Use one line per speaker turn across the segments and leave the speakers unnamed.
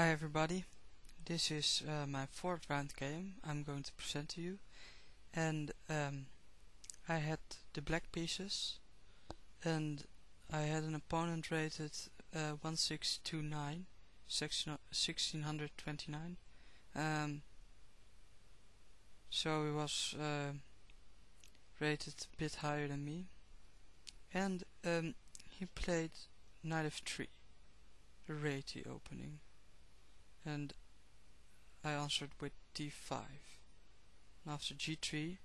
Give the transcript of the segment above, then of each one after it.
Hi everybody, this is my fourth round game I'm going to present to you, and I had the black pieces and I had an opponent rated 1629, 1629, so he was rated a bit higher than me, and he played knight f3, the reti opening, and I answered with d5. And after g3,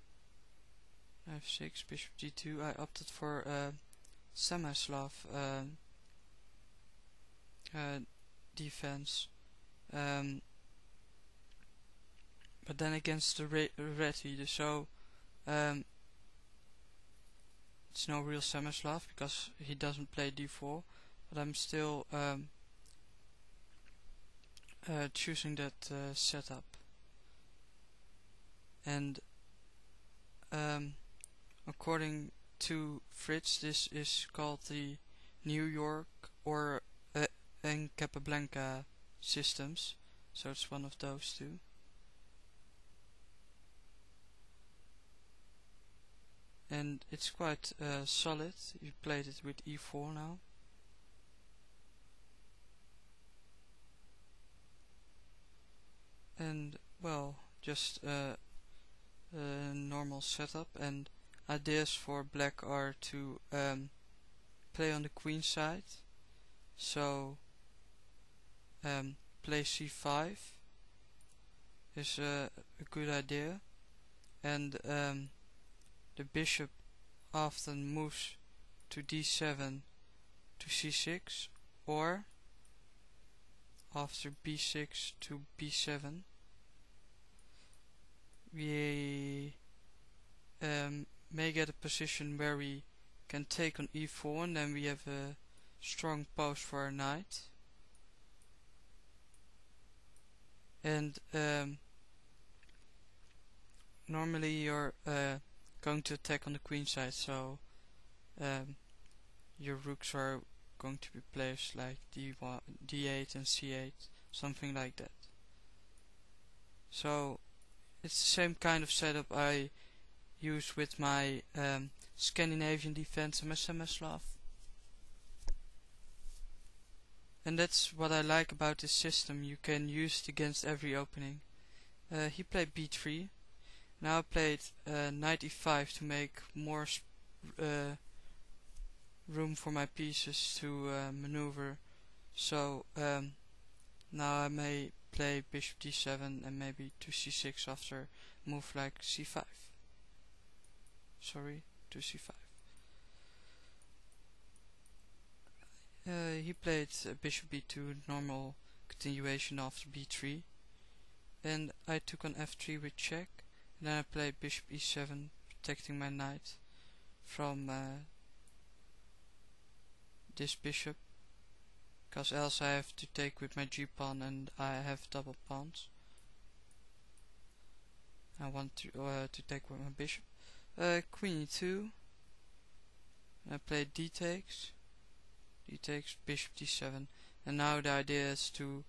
f6, bishop g2, I opted for semi-slav defense, but then against the reti, so it's no real semi-slav because he doesn't play d4, but I'm still choosing that setup. And according to Fritz, this is called the New York or Capablanca systems, so it's one of those two. And it's quite solid. You played it with e4 now. And well, just a normal setup, and ideas for black are to play on the queen side, so play c5 is a good idea, and the bishop often moves to d7 to c6, or after b6 to b7. We may get a position where we can take on e4, and then we have a strong post for our knight. And normally you're going to attack on the queen side, so your rooks are going to be placed like d1, d8 and c8, something like that. So it's the same kind of setup I use with my Scandinavian defense and my semi-slav. And that's what I like about this system. You can use it against every opening. He played b3. Now I played knight e5 to make more room for my pieces to maneuver. So now I may play bishop d7 and maybe to c6 after a move like c5. Sorry, to c5. He played bishop b2, normal continuation after b3, and I took on f3 with check, and then I played bishop e7, protecting my knight from this bishop, because else I have to take with my g-pawn and I have double pawns. I want to take with my bishop. Queen e2, I played d takes, bishop d7, and now the idea is to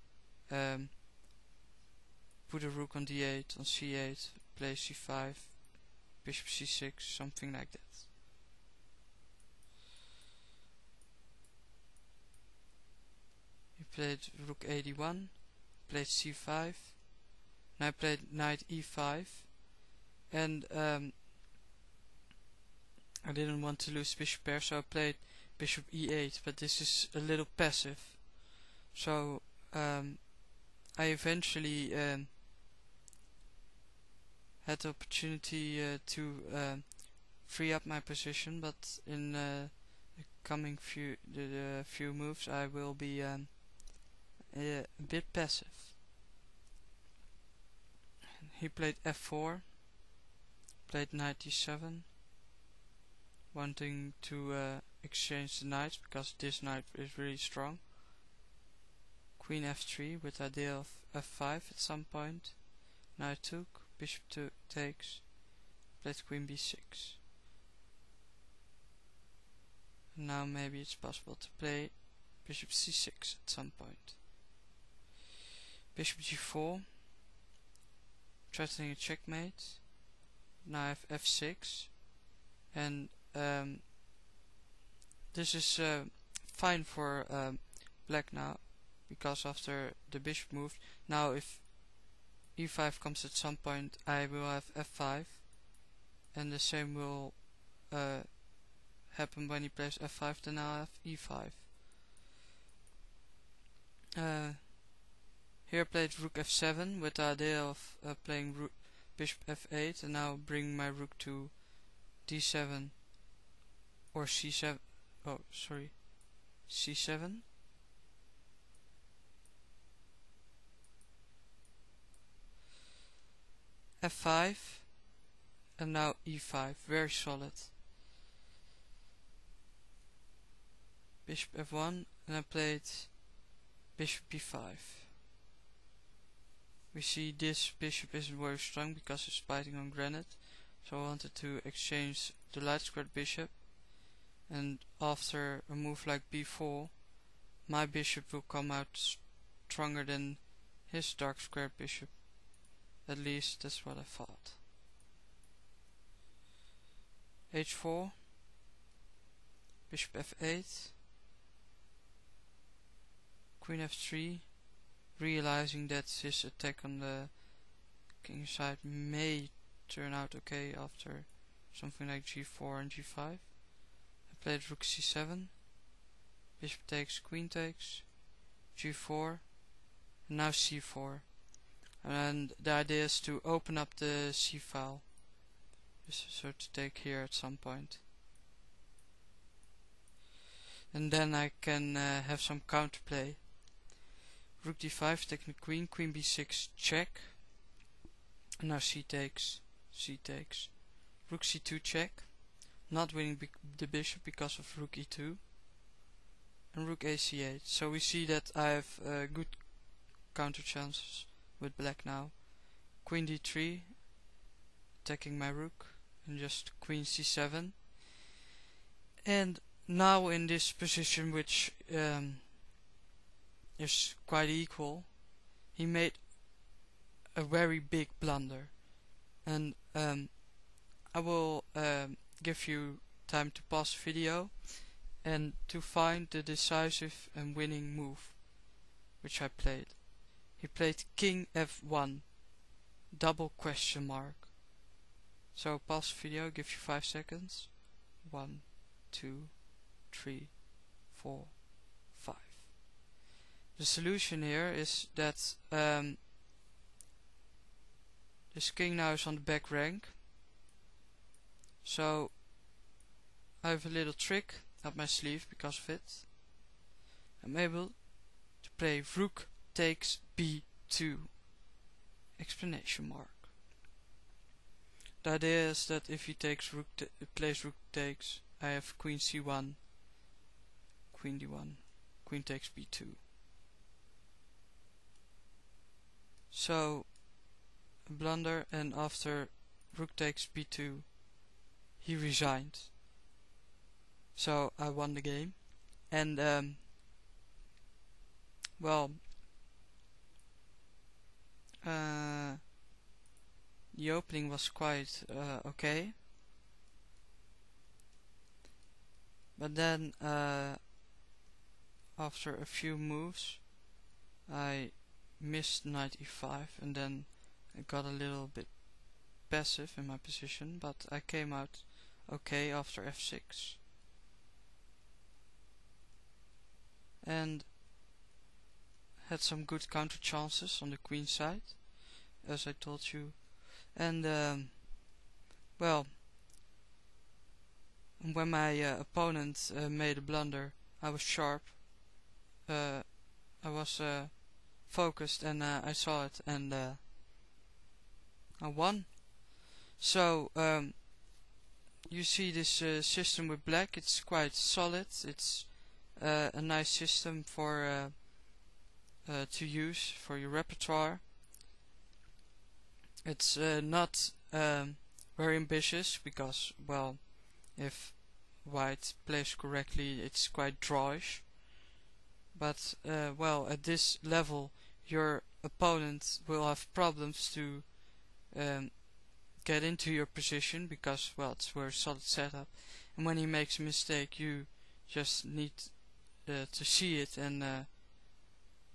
put a rook on d8, on c8, play c5, bishop c6, something like that. He played rook a1, played c5, and I played knight e5, and I didn't want to lose bishop pair, so I played bishop e8, but this is a little passive, so I eventually had the opportunity to free up my position, but in the coming few moves I will be a bit passive. He played f4, played knight d7, wanting to exchange the knights because this knight is really strong. Queen f3 with the idea of f5 at some point. Now I took, bishop takes, played queen b6. And now maybe it's possible to play bishop c6 at some point. bishop g4, threatening a checkmate. Now I have f6, and this is fine for black now, because after the bishop moved, now if e5 comes at some point, I will have f5, and the same will happen when he plays f5, then I'll have e5. Here I played rook f7 with the idea of playing bishop f8, and now bring my rook to d7 or c7. Oh, sorry, c7. f5, and now e5, very solid. Bishop f1, and I played bishop b5. We see this bishop isn't very strong because it's biting on granite, so I wanted to exchange the light squared bishop, and after a move like b4, my bishop will come out stronger than his dark squared bishop. At least that's what I thought. h4, bishop f8, queen f3, realizing that his attack on the king side may turn out okay after something like g4 and g5. I played rook c7, bishop takes, queen takes, g4, and now c4. And the idea is to open up the c file, so to take here at some point. And then I can have some counterplay. Rook d5, taking the queen, queen b6, check. And now c takes, rook c2 check, not winning the bishop because of rook e2, and rook a c8. So we see that I have good counter chances with black now. Queen d3, attacking my rook, and just queen c7. And now in this position, which is quite equal, he made a very big blunder, and I will give you time to pause the video and to find the decisive and winning move which I played. He played king f1, double question mark. So pause the video, give you 5 seconds. 1, 2, 3, 4, 5. The solution here is that this king now is on the back rank, so I have a little trick up my sleeve because of it. I'm able to play rook takes b2, explanation mark. The idea is that if he takes plays rook takes, I have queen c1, queen d1, queen takes b2. So a blunder, and after rook takes b2 he resigned. So I won the game, and well, the opening was quite okay, but then after a few moves I missed knight e5, and then I got a little bit passive in my position, but I came out okay after f6, and had some good counter chances on the queen side, as I told you. And well, when my opponent made a blunder, I was sharp, I was focused, and I saw it, and I won. So you see this system with black, it's quite solid, it's a nice system for to use for your repertoire. It's not very ambitious, because, well, if white plays correctly, it's quite drawish. But well, at this level your opponent will have problems to get into your position because, well, it's a very solid setup, and when he makes a mistake you just need to see it, and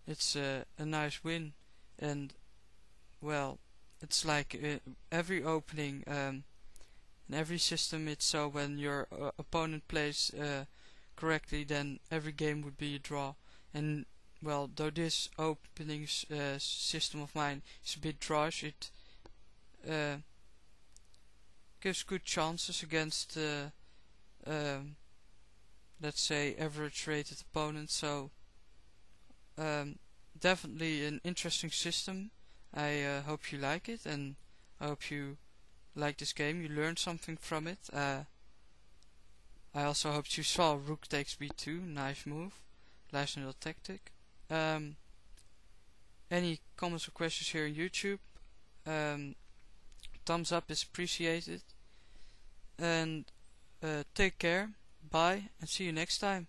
it's a nice win. And well, it's like every opening in every system, it's so when your opponent plays correctly, then every game would be a draw. And well, though this opening system of mine is a bit drawish, it gives good chances against let's say average rated opponents. So definitely an interesting system. I hope you like it, and I hope you like this game, you learned something from it. I also hope you saw rook takes b2, nice move, nice little tactic. Any comments or questions here on YouTube? Thumbs up is appreciated. And take care, bye, and see you next time.